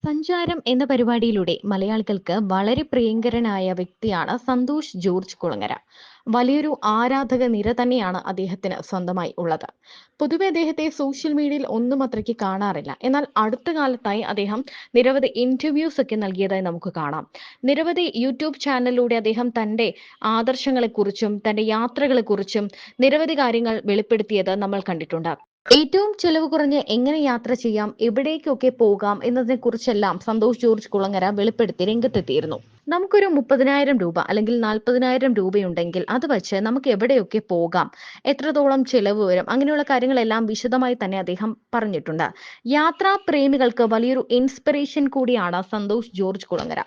സഞ്ചാരം എന്ന പരിപാടിയിലൂടെ മലയാളികൾക്ക് വളരെ പ്രിയങ്കരനായ വ്യക്തിയാണ് സന്തോഷ് ജോർജ് കുളങ്ങര. വലിയൊരു ആരാധക നിര തന്നെയാണ് അദ്ദേഹത്തിന് സ്വന്തമായി ഉള്ളത്. പൊതുവെ അദ്ദേഹത്തെ സോഷ്യൽ മീഡിയയിൽ ഒന്നും അത്രയ്ക്ക് കാണാറില്ല. എന്നാൽ അടുത്ത കാലത്തായി അദ്ദേഹം നിരവധി ഇന്റർവ്യൂസ് ഒക്കെ നൽകിയതായി നമുക്ക് കാണാം. നിരവധി യൂട്യൂബ് ചാനലിലൂടെ അദ്ദേഹം തന്റെ ആദർശങ്ങളെക്കുറിച്ചും തന്റെ യാത്രകളെക്കുറിച്ചും നിരവധി കാര്യങ്ങൾ വെളിപ്പെടുത്തിയത് നമ്മൾ കണ്ടിട്ടുണ്ട്. ഏറ്റവും ചെലവ് കുറഞ്ഞ് എങ്ങനെ യാത്ര ചെയ്യാം, എവിടേക്കൊക്കെ പോകാം എന്നതിനെക്കുറിച്ചെല്ലാം സന്തോഷ് ജോർജ് കുളങ്ങര വെളിപ്പെടുത്തി രംഗത്തെത്തിയിരുന്നു. നമുക്കൊരു 30,000 രൂപ അല്ലെങ്കിൽ 40,000 രൂപയുണ്ടെങ്കിൽ അത് വച്ച് നമുക്ക് എവിടെയൊക്കെ പോകാം, എത്രത്തോളം ചെലവ് വരും, അങ്ങനെയുള്ള കാര്യങ്ങളെല്ലാം വിശദമായി തന്നെ അദ്ദേഹം പറഞ്ഞിട്ടുണ്ട്. യാത്രാ പ്രേമികൾക്ക് വലിയൊരു ഇൻസ്പിറേഷൻ കൂടിയാണ് സന്തോഷ് ജോർജ് കുളങ്ങര.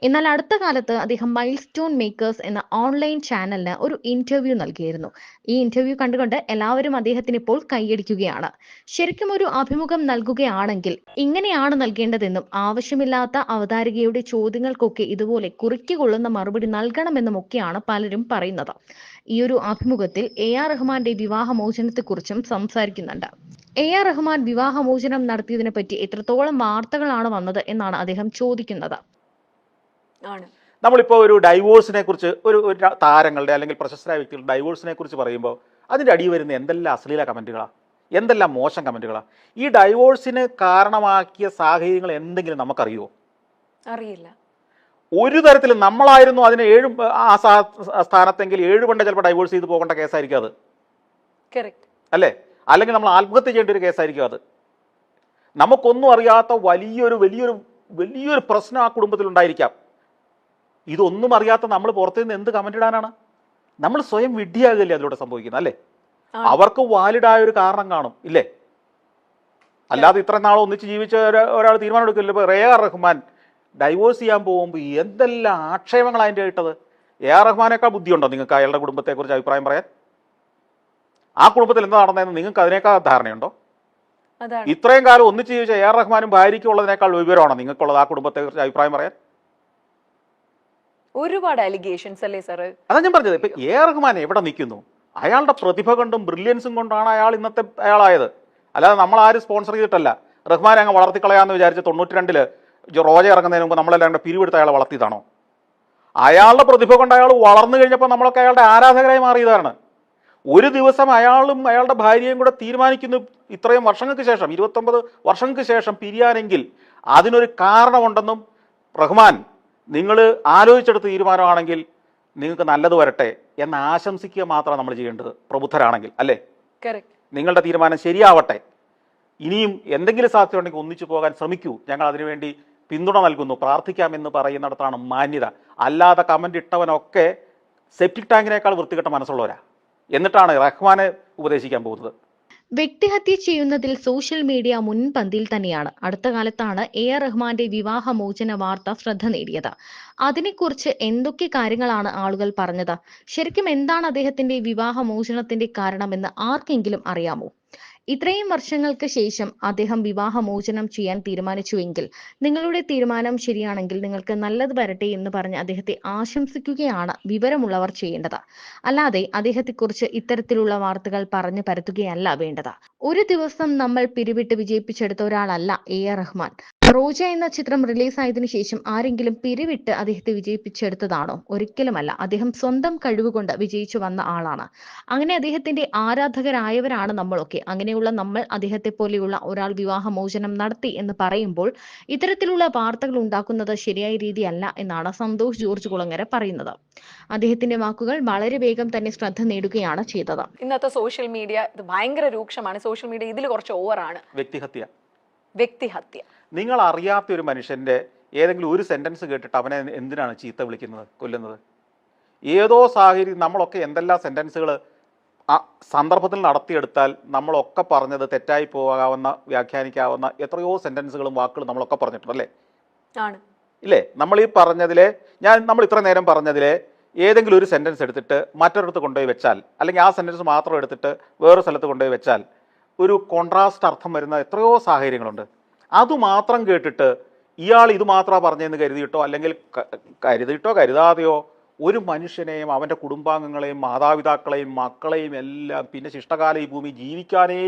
എന്നാൽ അടുത്ത കാലത്ത് അദ്ദേഹം മൈൽ സ്റ്റോൺ മേക്കേഴ്സ് എന്ന ഓൺലൈൻ ചാനലിന് ഒരു ഇന്റർവ്യൂ നൽകിയിരുന്നു. ഈ ഇന്റർവ്യൂ കണ്ടുകൊണ്ട് എല്ലാവരും അദ്ദേഹത്തിന് ഇപ്പോൾ കൈയടിക്കുകയാണ്. ശരിക്കും ഒരു അഭിമുഖം നൽകുകയാണെങ്കിൽ ഇങ്ങനെയാണ് നൽകേണ്ടതെന്നും ആവശ്യമില്ലാത്ത അവതാരികയുടെ ചോദ്യങ്ങൾക്കൊക്കെ ഇതുപോലെ കുറുക്കിക്കൊള്ളുന്ന മറുപടി നൽകണമെന്നും ഒക്കെയാണ് പലരും പറയുന്നത്. ഈ ഒരു അഭിമുഖത്തിൽ റഹ്മാന്റെ വിവാഹമോചനത്തെക്കുറിച്ചും സംസാരിക്കുന്നുണ്ട്. റഹ്മാൻ വിവാഹമോചനം നടത്തിയതിനെ പറ്റി എത്രത്തോളം വാർത്തകളാണ് വന്നത് എന്നാണ് അദ്ദേഹം ചോദിക്കുന്നത്. നമ്മളിപ്പോൾ ഒരു ഡൈവോഴ്സിനെ കുറിച്ച് ഒരു താരങ്ങളുടെ അല്ലെങ്കിൽ പ്രശസ്തരായ വ്യക്തികളുടെ ഡൈവോഴ്സിനെ കുറിച്ച് പറയുമ്പോൾ അതിൻ്റെ അടിയിൽ വരുന്ന എന്തെല്ലാം അശ്ലീല കമൻറ്റുകളാണ്, എന്തെല്ലാം മോശം കമൻറ്റുകളാണ്. ഈ ഡൈവോഴ്സിന് കാരണമാക്കിയ സാഹചര്യങ്ങൾ എന്തെങ്കിലും നമുക്കറിയുമോ? അറിയില്ല. ഒരു തരത്തിലും. നമ്മളായിരുന്നു അതിന് സ്ഥാനത്തെങ്കിൽ 7 പണ്ട് ചിലപ്പോൾ ഡൈവോഴ്സ് ചെയ്ത് പോകേണ്ട കേസായിരിക്കും അത്, അല്ലേ? അല്ലെങ്കിൽ നമ്മൾ ആത്മഹത്യ ചെയ്യേണ്ട ഒരു കേസായിരിക്കും അത്. നമുക്കൊന്നും അറിയാത്ത വലിയൊരു പ്രശ്നം ആ കുടുംബത്തിൽ ഉണ്ടായിരിക്കാം. ഇതൊന്നും അറിയാത്ത നമ്മൾ പുറത്തു നിന്ന് എന്ത് കമന്റ് ഇടാനാണ്? നമ്മൾ സ്വയം വിഡ്ഢിയാകല്ലേ അതിലൂടെ സംഭവിക്കുന്നത്, അല്ലേ? അവർക്ക് വാലിഡായ ഒരു കാരണം കാണും, ഇല്ലേ? അല്ലാതെ ഇത്ര നാൾ ഒന്നിച്ച് ജീവിച്ച ഒരാൾ തീരുമാനം എടുക്കില്ല. ഇപ്പോൾ റഹ്മാൻ ഡൈവോഴ്സ് ചെയ്യാൻ പോകുമ്പോൾ എന്തെല്ലാം ആക്ഷേപങ്ങളാണ് അതിൻ്റെ ഇട്ടത്. റഹ്മാനേക്കാൾ ബുദ്ധിയുണ്ടോ നിങ്ങൾക്ക് അയാളുടെ കുടുംബത്തെക്കുറിച്ച് അഭിപ്രായം പറയാൻ? ആ കുടുംബത്തിൽ എന്താ നടന്നതെന്ന് നിങ്ങൾക്ക് അതിനേക്കാൾ ധാരണയുണ്ടോ? ഇത്രയും കാലം ഒന്നിച്ച് ജീവിച്ച റഹ്മാനും ഭാര്യയ്ക്കും ഉള്ളതിനേക്കാൾ വിവരമാണോ നിങ്ങൾക്കുള്ളത് ആ കുടുംബത്തെക്കുറിച്ച് അഭിപ്രായം പറയാൻ? ഒരുപാട് അലിഗേഷൻസ് അല്ലേ സാർ? അതാ ഞാൻ പറഞ്ഞത്. ഇപ്പൊ റഹ്മാൻ എവിടെ നിൽക്കുന്നു? അയാളുടെ പ്രതിഭ കൊണ്ടും ബ്രില്യൻസും കൊണ്ടാണ് അയാൾ ഇന്നത്തെ അയാളായത്. അല്ലാതെ നമ്മൾ ആരും സ്പോൺസർ ചെയ്തിട്ടല്ല. റഹ്മാൻ അങ്ങ് വളർത്തിക്കളയാന്ന് വിചാരിച്ച് 92-ല് റോജ ഇറങ്ങുന്നതിന് മുമ്പ് നമ്മളെല്ലാം കൂടെ പിരിവെടുത്ത് അയാളെ വളർത്തിയതാണോ? അയാളുടെ പ്രതിഭ കൊണ്ട് അയാൾ വളർന്നു കഴിഞ്ഞപ്പോൾ നമ്മളൊക്കെ അയാളുടെ ആരാധകരായി മാറിയതാണ്. ഒരു ദിവസം അയാളും അയാളുടെ ഭാര്യയും കൂടെ തീരുമാനിക്കുന്നു ഇത്രയും വർഷങ്ങൾക്ക് ശേഷം, 29 വർഷങ്ങൾക്ക് ശേഷം പിരിയാനെങ്കിൽ അതിനൊരു കാരണമുണ്ടെന്നും റഹ്മാൻ നിങ്ങൾ ആലോചിച്ചെടുത്ത തീരുമാനമാണെങ്കിൽ നിങ്ങൾക്ക് നല്ലത് വരട്ടെ എന്ന് ആശംസിക്കുക മാത്രമാണ് നമ്മൾ ചെയ്യേണ്ടത്, പ്രബുദ്ധരാണെങ്കിൽ, അല്ലേ? നിങ്ങളുടെ തീരുമാനം ശരിയാവട്ടെ, ഇനിയും എന്തെങ്കിലും സാധ്യതയുണ്ടെങ്കിൽ ഒന്നിച്ചു പോകാൻ ശ്രമിക്കൂ, ഞങ്ങൾ അതിനുവേണ്ടി പിന്തുണ നൽകുന്നു, പ്രാർത്ഥിക്കാമെന്ന് പറയുന്നിടത്താണ് മാന്യത. അല്ലാതെ കമന്റ് ഇട്ടവനൊക്കെ സെപ്റ്റിക് ടാങ്കിനേക്കാൾ വൃത്തികെട്ട മനസ്സുള്ളവരാ. എന്നിട്ടാണ് റഹ്മാനെ ഉപദേശിക്കാൻ പോകുന്നത്. വ്യക്തിഹത്യ ചെയ്യുന്നതിൽ സോഷ്യൽ മീഡിയ മുൻപന്തിയിൽ തന്നെയാണ്. അടുത്ത കാലത്താണ് റഹ്മാന്റെ വിവാഹമോചന വാർത്ത ശ്രദ്ധ നേടിയത്. അതിനെക്കുറിച്ച് എന്തൊക്കെ കാര്യങ്ങളാണ് ആളുകൾ പറഞ്ഞത്? ശരിക്കും എന്താണ് അദ്ദേഹത്തിന്റെ വിവാഹമോചനത്തിന്റെ കാരണമെന്ന് ആർക്കെങ്കിലും അറിയാമോ? ഇത്രയും വർഷങ്ങൾക്ക് ശേഷം അദ്ദേഹം വിവാഹമോചനം ചെയ്യാൻ തീരുമാനിച്ചുവെങ്കിൽ നിങ്ങളുടെ തീരുമാനം ശരിയാണെങ്കിൽ നിങ്ങൾക്ക് നല്ലത് വരട്ടെ എന്ന് പറഞ്ഞ് അദ്ദേഹത്തെ ആശംസിക്കുകയാണ് വിവരമുള്ളവർ ചെയ്യേണ്ടത്. അല്ലാതെ അദ്ദേഹത്തെക്കുറിച്ച് ഇത്തരത്തിലുള്ള വാർത്തകൾ പറഞ്ഞു പരത്തുകയല്ല വേണ്ടത്. ഒരു ദിവസം നമ്മൾ പിരിവിട്ട് വിജയിപ്പിച്ചെടുത്ത ഒരാളല്ല റഹ്മാൻ. റോജ എന്ന ചിത്രം റിലീസായതിനു ശേഷം ആരെങ്കിലും പിരിവിട്ട് അദ്ദേഹത്തെ വിജയിപ്പിച്ചെടുത്തതാണോ? ഒരിക്കലുമല്ല. അദ്ദേഹം സ്വന്തം കഴിവുകൊണ്ട് വിജയിച്ചു വന്ന ആളാണ്. അങ്ങനെ അദ്ദേഹത്തിന്റെ ആരാധകരായവരാണ് നമ്മളൊക്കെ. അങ്ങനെയുള്ള നമ്മൾ അദ്ദേഹത്തെ പോലെയുള്ള ഒരാൾ വിവാഹമോചനം നടത്തി എന്ന് പറയുമ്പോൾ ഇത്തരത്തിലുള്ള വാർത്തകൾ ഉണ്ടാക്കുന്നത് ശരിയായ രീതിയല്ല എന്നാണ് സന്തോഷ് ജോർജ് കുളങ്ങര പറയുന്നത്. അദ്ദേഹത്തിന്റെ വാക്കുകൾ വളരെ വേഗം തന്നെ ശ്രദ്ധ നേടുകയാണ് ചെയ്തത്. ഇന്നത്തെ സോഷ്യൽ മീഡിയ ഇത് ഭയങ്കര രൂക്ഷമാണ്. സോഷ്യൽ മീഡിയ ഇതിൽ കുറച്ച് ഓവറാണ്. വ്യക്തിഹത്യ. നിങ്ങൾ അറിയാത്ത ഒരു മനുഷ്യന്റെ ഏതെങ്കിലും ഒരു സെന്റൻസ് കേട്ടിട്ട് അവനെ എന്തിനാണ് ചീത്ത വിളിക്കുന്നത്, കൊല്ലുന്നത്? ഏതോ സാഹചര്യം നമ്മളൊക്കെ എന്തെല്ലാം സെന്റൻസുകൾ ആ സന്ദർഭത്തിൽ നടത്തിയെടുത്താൽ നമ്മളൊക്കെ പറഞ്ഞത് തെറ്റായി പോകാവുന്ന, വ്യാഖ്യാനിക്കാവുന്ന എത്രയോ സെന്റൻസുകളും വാക്കുകളും നമ്മളൊക്കെ പറഞ്ഞിട്ടുണ്ടല്ലേ? ഇല്ലേ? നമ്മൾ ഈ പറഞ്ഞതിലെ നമ്മൾ ഇത്ര നേരം പറഞ്ഞതിലെ ഏതെങ്കിലും ഒരു സെന്റൻസ് എടുത്തിട്ട് മറ്റൊരിടത്ത് കൊണ്ടുപോയി വെച്ചാൽ, അല്ലെങ്കിൽ ആ സെന്റൻസ് മാത്രം എടുത്തിട്ട് വേറൊരു സ്ഥലത്ത് കൊണ്ടുപോയി വെച്ചാൽ ഒരു കോൺട്രാസ്റ്റ് അർത്ഥം വരുന്ന എത്രയോ സാഹചര്യങ്ങളുണ്ട്. അതുമാത്രം കേട്ടിട്ട് ഇയാൾ ഇത് മാത്രമാണ് പറഞ്ഞതെന്ന് കരുതിയിട്ടോ അല്ലെങ്കിൽ കരുതാതെയോ ഒരു മനുഷ്യനെയും അവൻ്റെ കുടുംബാംഗങ്ങളെയും മാതാപിതാക്കളെയും മക്കളെയും എല്ലാം പിന്നെ ശിഷ്ടകാല ഈ ഭൂമി ജീവിക്കാനേ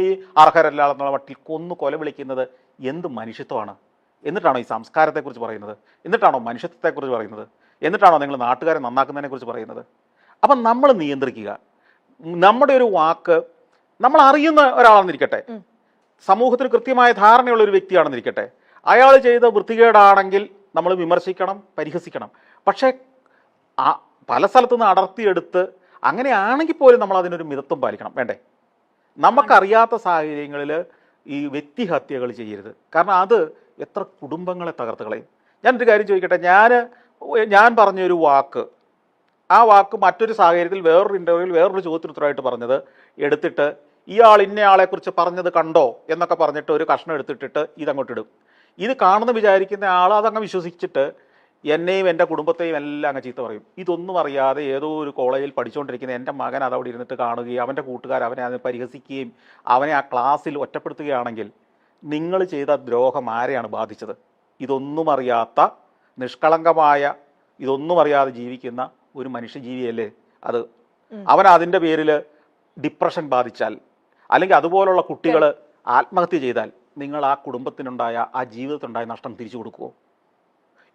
അർഹരല്ല എന്നുള്ള മട്ടിൽ കൊല വിളിക്കുന്നത് എന്ത് മനുഷ്യത്വമാണ്? എന്നിട്ടാണോ ഈ സംസ്കാരത്തെക്കുറിച്ച് പറയുന്നത്? എന്നിട്ടാണോ മനുഷ്യത്വത്തെക്കുറിച്ച് പറയുന്നത്? എന്നിട്ടാണോ നിങ്ങൾ നാട്ടുകാരെ നന്നാക്കുന്നതിനെക്കുറിച്ച് പറയുന്നത്? അപ്പം നമ്മൾ നിയന്ത്രിക്കുക. നമ്മുടെ ഒരു വാക്ക്, നമ്മൾ അറിയുന്ന ഒരാളെന്നിരിക്കട്ടെ, സമൂഹത്തിന് കൃത്യമായ ധാരണയുള്ള ഒരു വ്യക്തിയാണെന്നിരിക്കട്ടെ, അയാൾ ചെയ്ത വൃത്തികേടാണെങ്കിൽ നമ്മൾ വിമർശിക്കണം, പരിഹസിക്കണം. പക്ഷേ പല സ്ഥലത്തുനിന്ന് അടർത്തിയെടുത്ത് അങ്ങനെയാണെങ്കിൽ പോലും നമ്മൾ അതിനൊരു മിതത്വം പാലിക്കണം, വേണ്ടേ? നമുക്കറിയാത്ത സാഹചര്യങ്ങളിൽ ഈ വ്യക്തിഹത്യകൾ ചെയ്യരുത്. കാരണം അത് എത്ര കുടുംബങ്ങളെ തകർത്ത് കളയും. ഞാനൊരു കാര്യം ചോദിക്കട്ടെ, ഞാൻ പറഞ്ഞൊരു വാക്ക്, ആ വാക്ക് മറ്റൊരു സാഹചര്യത്തിൽ വേറൊരു ഇൻ്റർവ്യൂവിൽ വേറൊരു ചോദ്യത്തിനുത്തരമായിട്ട് പറഞ്ഞത് എടുത്തിട്ട് ഇയാൾ ഇന്നയാളെക്കുറിച്ച് പറഞ്ഞത് കണ്ടോ എന്നൊക്കെ പറഞ്ഞിട്ട് ഒരു കഷ്ണം എടുത്തിട്ടിട്ട് ഇതങ്ങോട്ട് ഇടും. ഇത് കാണുന്ന വിചാരിക്കുന്ന ആൾ അതങ്ങ് വിശ്വസിച്ചിട്ട് എന്നെയും എൻ്റെ കുടുംബത്തെയും എല്ലാം അങ്ങ് ചീത്ത പറയും. ഇതൊന്നും അറിയാതെ ഏതോ ഒരു കോളേജിൽ പഠിച്ചുകൊണ്ടിരിക്കുന്ന എൻ്റെ മകൻ അതവിടെ ഇരുന്നിട്ട് കാണുകയും അവൻ്റെ കൂട്ടുകാർ അവനെ അതിന് പരിഹസിക്കുകയും അവനെ ആ ക്ലാസ്സിൽ ഒറ്റപ്പെടുത്തുകയാണെങ്കിൽ നിങ്ങൾ ചെയ്ത ദ്രോഹം ആരെയാണ് ബാധിച്ചത്? ഇതൊന്നും അറിയാത്ത, നിഷ്കളങ്കമായ, ഇതൊന്നും അറിയാതെ ജീവിക്കുന്ന ഒരു മനുഷ്യജീവിയല്ലേ അത്. അവൻ അതിൻ്റെ പേരിൽ ഡിപ്രഷൻ ബാധിച്ചാൽ, അല്ലെങ്കിൽ അതുപോലുള്ള കുട്ടികൾ ആത്മഹത്യ ചെയ്താൽ, നിങ്ങൾ ആ കുടുംബത്തിനുണ്ടായ, ആ ജീവിതത്തിനുണ്ടായ നഷ്ടം തിരിച്ചു കൊടുക്കുമോ?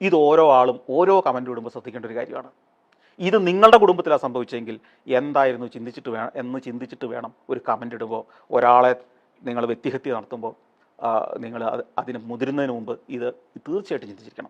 ഇത് ഓരോ ആളും ഓരോ കമൻ്റ് ഇടുമ്പോൾ ശ്രദ്ധിക്കേണ്ട ഒരു കാര്യമാണ്. ഇത് നിങ്ങളുടെ കുടുംബത്തിലാണ് സംഭവിച്ചെങ്കിൽ എന്തായിരുന്നു ചിന്തിച്ചിട്ട് വേണം ഒരു കമൻ്റ് ഇടുമ്പോൾ, ഒരാളെ നിങ്ങൾ വ്യക്തിഹത്യ നടത്തുമ്പോൾ നിങ്ങൾ അതിന് മുതിരുന്നതിന് മുമ്പ് ഇത് തീർച്ചയായിട്ടും ചിന്തിച്ചിരിക്കണം.